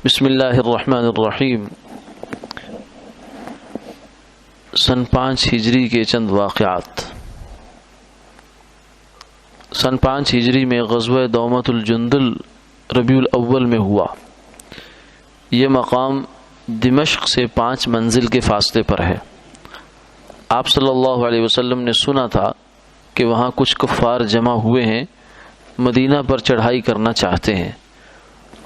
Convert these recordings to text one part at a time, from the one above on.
بسم اللہ الرحمن الرحیم۔ سن 5 ہجری کے چند واقعات۔ سن 5 ہجری میں غزوہ دومۃ الجندل ربیع الاول میں ہوا۔ یہ مقام دمشق سے 5 منزل کے فاصلے پر ہے۔ آپ صلی اللہ علیہ وسلم نے سنا تھا کہ وہاں کچھ کفار جمع ہوئے ہیں، مدینہ پر چڑھائی کرنا چاہتے ہیں۔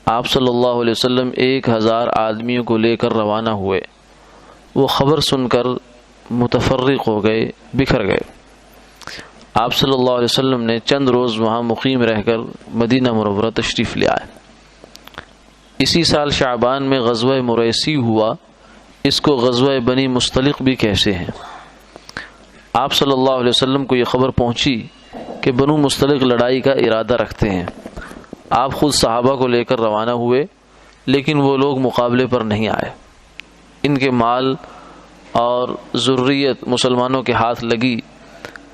آپ صلی اللہ علیہ وسلم 1000 آدمیوں کو لے کر روانہ ہوئے۔ وہ خبر سن کر متفرق ہو گئے، بکھر گئے۔ آپ صلی اللہ علیہ وسلم نے چند روز وہاں مقیم رہ کر مدینہ منورہ تشریف لے آئے۔ اسی سال شعبان میں غزوہ مریسی ہوا، اس کو غزوہ بنی مستلق بھی کہتے ہیں۔ آپ صلی اللہ علیہ وسلم کو یہ خبر پہنچی کہ بنو مستلق لڑائی کا ارادہ رکھتے ہیں۔ آپ خود صحابہ کو لے کر روانہ ہوئے، لیکن وہ لوگ مقابلے پر نہیں آئے۔ ان کے مال اور ذریت مسلمانوں کے ہاتھ لگی۔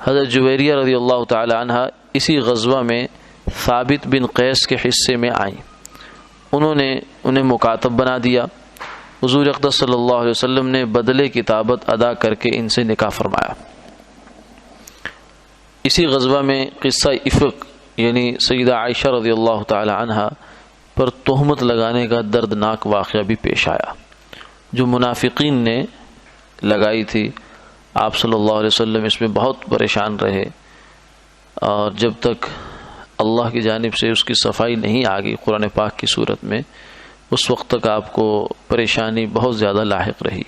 حضرت جویریہ رضی اللہ تعالی عنہ اسی غزوہ میں ثابت بن قیس کے حصے میں آئیں۔ انہوں نے انہیں مکاتب بنا دیا۔ حضور اقدس صلی اللہ علیہ وسلم نے بدلے کتابت ادا کر کے ان سے نکاح فرمایا۔ اسی غزوہ میں قصہ افق یعنی سیدہ عائشہ رضی اللہ تعالی عنہ پر تہمت لگانے کا دردناک واقعہ بھی پیش آیا، جو منافقین نے لگائی تھی۔ آپ صلی اللہ علیہ وسلم اس میں بہت پریشان رہے، اور جب تک اللہ کی جانب سے اس کی صفائی نہیں آ گئی قرآن پاک کی صورت میں، اس وقت تک آپ کو پریشانی بہت زیادہ لاحق رہی۔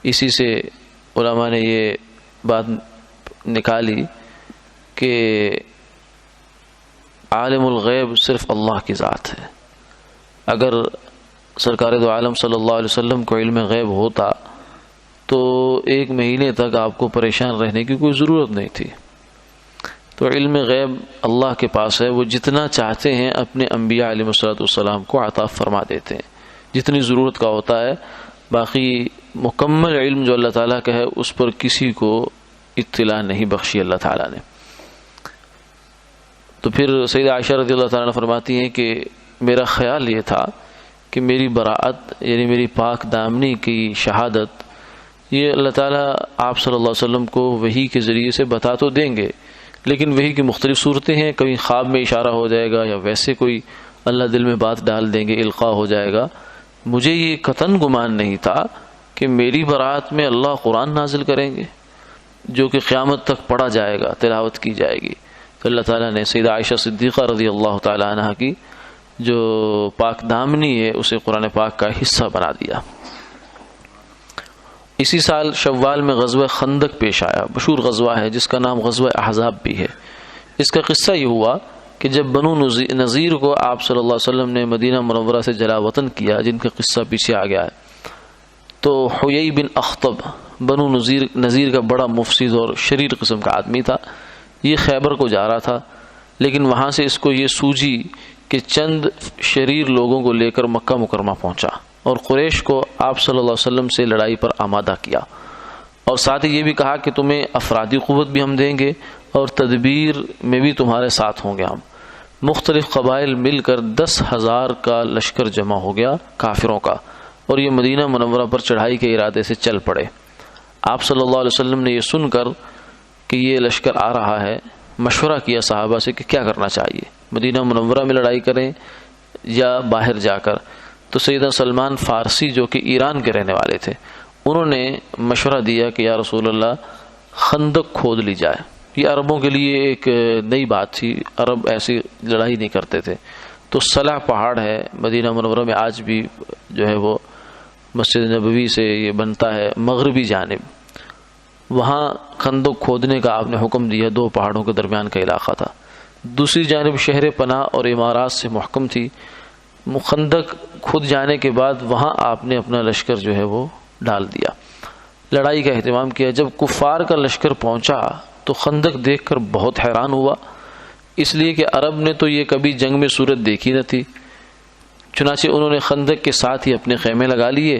اسی سے علماء نے یہ بات نکالی کہ عالم الغیب صرف اللہ کی ذات ہے۔ اگر سرکار دو عالم صلی اللہ علیہ وسلم کو علم غیب ہوتا تو 1 مہینے تک آپ کو پریشان رہنے کی کوئی ضرورت نہیں تھی۔ تو علم غیب اللہ کے پاس ہے، وہ جتنا چاہتے ہیں اپنے انبیاء علیہ السلام کو عطا فرما دیتے ہیں، جتنی ضرورت کا ہوتا ہے۔ باقی مکمل علم جو اللہ تعالیٰ کا ہے اس پر کسی کو اطلاع نہیں بخشی اللہ تعالیٰ نے۔ تو پھر سیدہ عائشہ رضی اللہ تعالیٰ عنہ فرماتی ہیں کہ میرا خیال یہ تھا کہ میری براءت یعنی میری پاک دامنی کی شہادت یہ اللہ تعالیٰ آپ صلی اللہ علیہ وسلم کو وحی کے ذریعے سے بتا تو دیں گے، لیکن وحی کی مختلف صورتیں ہیں، کبھی خواب میں اشارہ ہو جائے گا یا ویسے کوئی اللہ دل میں بات ڈال دیں گے، القاء ہو جائے گا۔ مجھے یہ قطعاً گمان نہیں تھا کہ میری براءت میں اللہ قرآن نازل کریں گے جو کہ قیامت تک پڑھا جائے گا، تلاوت کی جائے گی۔ تو اللہ تعالیٰ نے سیدہ عائشہ صدیقہ رضی اللہ تعالی عنہ کی جو پاک دامنی ہے اسے قرآن پاک کا حصہ بنا دیا۔ اسی سال شوال میں غزوہ خندق پیش آیا، مشہور غزوہ ہے جس کا نام غزوہ احزاب بھی ہے۔ اس کا قصہ یہ ہوا کہ جب بنو نذیر کو آپ صلی اللہ علیہ وسلم نے مدینہ منورہ سے جلا وطن کیا، جن کا قصہ پیچھے آ گیا ہے، تو حیی بن اخطب بنو نذیر کا بڑا مفسد اور شریر قسم کا آدمی تھا۔ یہ خیبر کو جا رہا تھا، لیکن وہاں سے اس کو یہ سوجی کہ چند شریر لوگوں کو لے کر مکہ مکرمہ پہنچا اور قریش کو آپ صلی اللہ علیہ وسلم سے لڑائی پر آمادہ کیا، اور ساتھ ہی یہ بھی کہا کہ تمہیں افرادی قوت بھی ہم دیں گے اور تدبیر میں بھی تمہارے ساتھ ہوں گے ہم۔ مختلف قبائل مل کر 10,000 کا لشکر جمع ہو گیا کافروں کا، اور یہ مدینہ منورہ پر چڑھائی کے ارادے سے چل پڑے۔ آپ صلی اللہ علیہ وسلم نے یہ سن کر کہ یہ لشکر آ رہا ہے مشورہ کیا صحابہ سے کہ کیا کرنا چاہیے، مدینہ منورہ میں لڑائی کریں یا باہر جا کر۔ تو سیدنا سلمان فارسی جو کہ ایران کے رہنے والے تھے، انہوں نے مشورہ دیا کہ یا رسول اللہ خندق کھود لی جائے۔ یہ عربوں کے لیے ایک نئی بات تھی، عرب ایسی لڑائی نہیں کرتے تھے۔ تو صلح پہاڑ ہے مدینہ منورہ میں، آج بھی جو ہے وہ مسجد نبوی سے یہ بنتا ہے مغربی جانب، وہاں خندق کھودنے کا آپ نے حکم دیا۔ 2 پہاڑوں کے درمیان کا علاقہ تھا۔ دوسری جانب شہر پناہ اور عمارات سے محکم تھی۔ خندق کھود جانے کے بعد وہاں آپ نے اپنا لشکر جو ہے وہ ڈال دیا، لڑائی کا اہتمام کیا۔ جب کفار کا لشکر پہنچا تو خندق دیکھ کر بہت حیران ہوا، اس لیے کہ عرب نے تو یہ کبھی جنگ میں صورت دیکھی نہ تھی۔ چنانچہ انہوں نے خندق کے ساتھ ہی اپنے خیمے لگا لیے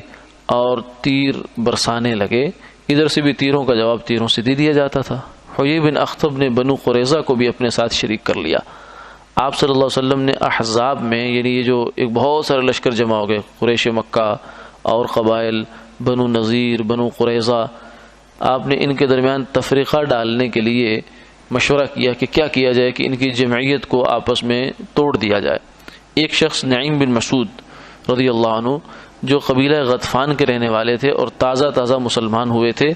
اور تیر برسانے لگے۔ ادھر سے بھی تیروں کا جواب تیروں سے دے دیا جاتا تھا۔ حیی بن اخطب نے بنو قریظہ کو بھی اپنے ساتھ شریک کر لیا۔ آپ صلی اللہ علیہ وسلم نے احزاب میں، یعنی یہ جو ایک بہت سارے لشکر جمع ہو گئے، قریش مکہ اور قبائل، بنو نذیر، بنو قریظہ، آپ نے ان کے درمیان تفریقہ ڈالنے کے لیے مشورہ کیا کہ کیا کیا جائے کہ ان کی جمعیت کو آپس میں توڑ دیا جائے۔ ایک شخص نعیم بن مسعود رضی اللہ عنہ جو قبیلہ غطفان کے رہنے والے تھے اور تازہ تازہ مسلمان ہوئے تھے،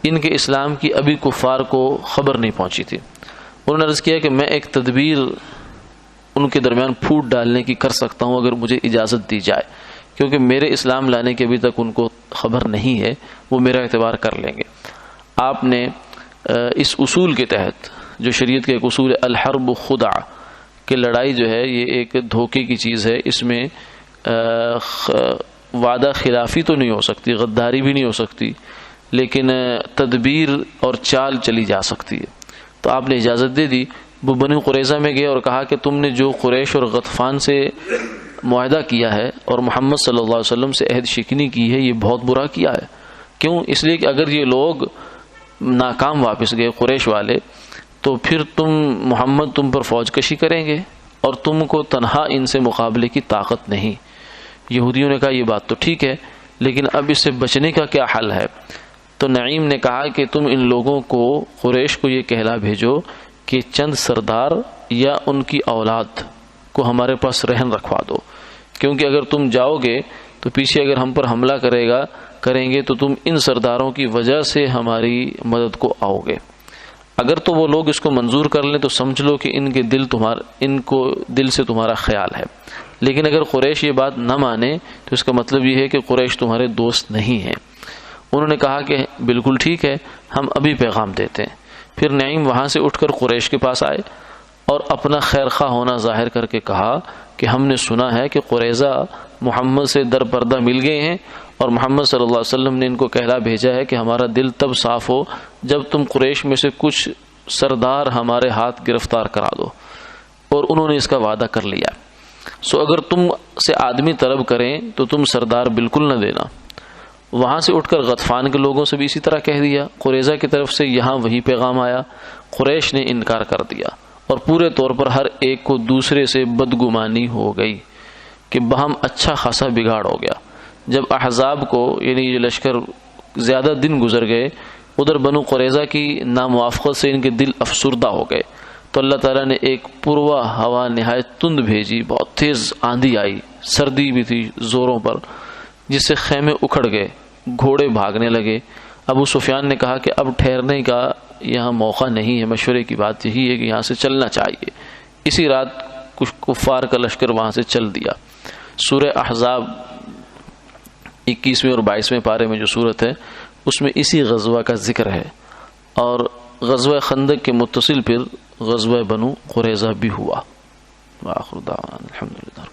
ان کے اسلام کی ابھی کفار کو خبر نہیں پہنچی تھی۔ انہوں نے عرض کیا کہ میں ایک تدبیر ان کے درمیان پھوٹ ڈالنے کی کر سکتا ہوں اگر مجھے اجازت دی جائے، کیونکہ میرے اسلام لانے کے ابھی تک ان کو خبر نہیں ہے، وہ میرا اعتبار کر لیں گے۔ آپ نے اس اصول کے تحت، جو شریعت کا ایک اصول ہے الحرب خدع، کہ لڑائی جو ہے یہ ایک دھوکے کی چیز ہے، اس میں وعدہ خلافی تو نہیں ہو سکتی، غداری بھی نہیں ہو سکتی، لیکن تدبیر اور چال چلی جا سکتی ہے۔ تو آپ نے اجازت دے دی۔ وہ بنو قریظہ میں گئے اور کہا کہ تم نے جو قریش اور غطفان سے معاہدہ کیا ہے اور محمد صلی اللہ علیہ وسلم سے عہد شکنی کی ہے، یہ بہت برا کیا ہے۔ کیوں؟ اس لیے کہ اگر یہ لوگ ناکام واپس گئے قریش والے، تو پھر محمد تم پر فوج کشی کریں گے اور تم کو تنہا ان سے مقابلے کی طاقت نہیں۔ یہودیوں نے کہا یہ بات تو ٹھیک ہے، لیکن اب اس سے بچنے کا کیا حل ہے؟ تو نعیم نے کہا کہ تم ان لوگوں کو، قریش کو، یہ کہلا بھیجو کہ چند سردار یا ان کی اولاد کو ہمارے پاس رہن رکھوا دو، کیونکہ اگر تم جاؤ گے تو پیچھے اگر ہم پر حملہ کریں گے تو تم ان سرداروں کی وجہ سے ہماری مدد کو آؤ گے۔ اگر تو وہ لوگ اس کو منظور کر لیں تو سمجھ لو کہ ان کو دل سے تمہارا خیال ہے، لیکن اگر قریش یہ بات نہ مانے تو اس کا مطلب یہ ہے کہ قریش تمہارے دوست نہیں ہیں۔ انہوں نے کہا کہ بالکل ٹھیک ہے، ہم ابھی پیغام دیتے ہیں۔ پھر نعیم وہاں سے اٹھ کر قریش کے پاس آئے اور اپنا خیر خواہ ہونا ظاہر کر کے کہا کہ ہم نے سنا ہے کہ قریظہ محمد سے در پردہ مل گئے ہیں، اور محمد صلی اللہ علیہ وسلم نے ان کو کہلا بھیجا ہے کہ ہمارا دل تب صاف ہو جب تم قریش میں سے کچھ سردار ہمارے ہاتھ گرفتار کرا دو، اور انہوں نے اس کا وعدہ کر لیا۔ سو اگر تم سے آدمی طلب کریں تو تم سردار بالکل نہ دینا۔ وہاں سے اٹھ کر غطفان کے لوگوں سے بھی اسی طرح کہہ دیا۔ قریظہ کی طرف سے یہاں وہی پیغام آیا۔ قریش نے انکار کر دیا اور پورے طور پر ہر ایک کو دوسرے سے بدگمانی ہو گئی کہ بہم اچھا خاصا بگاڑ ہو گیا۔ جب احزاب کو، یعنی یہ لشکر زیادہ دن گزر گئے، ادھر بنو قریظہ کی ناموافقت سے ان کے دل افسردہ ہو گئے، تو اللہ تعالیٰ نے ایک پوروا ہوا نہایت تند بھیجی، بہت تیز آندھی آئی، سردی بھی تھی زوروں پر، جس سے خیمے اکھڑ گئے، گھوڑے بھاگنے لگے۔ ابو سفیان نے کہا کہ اب ٹھہرنے کا یہاں موقع نہیں ہے، مشورے کی بات یہی ہے کہ یہاں سے چلنا چاہیے۔ اسی رات کچھ کفار کا لشکر وہاں سے چل دیا۔ سورہ احزاب 21ویں اور 22ویں پارے میں جو صورت ہے اس میں اسی غزوہ کا ذکر ہے، اور غزوہ خندق کے متصل پھر غزوہ بنو قریظہ بھی ہوا۔ وآخر دعوانا الحمدللہ۔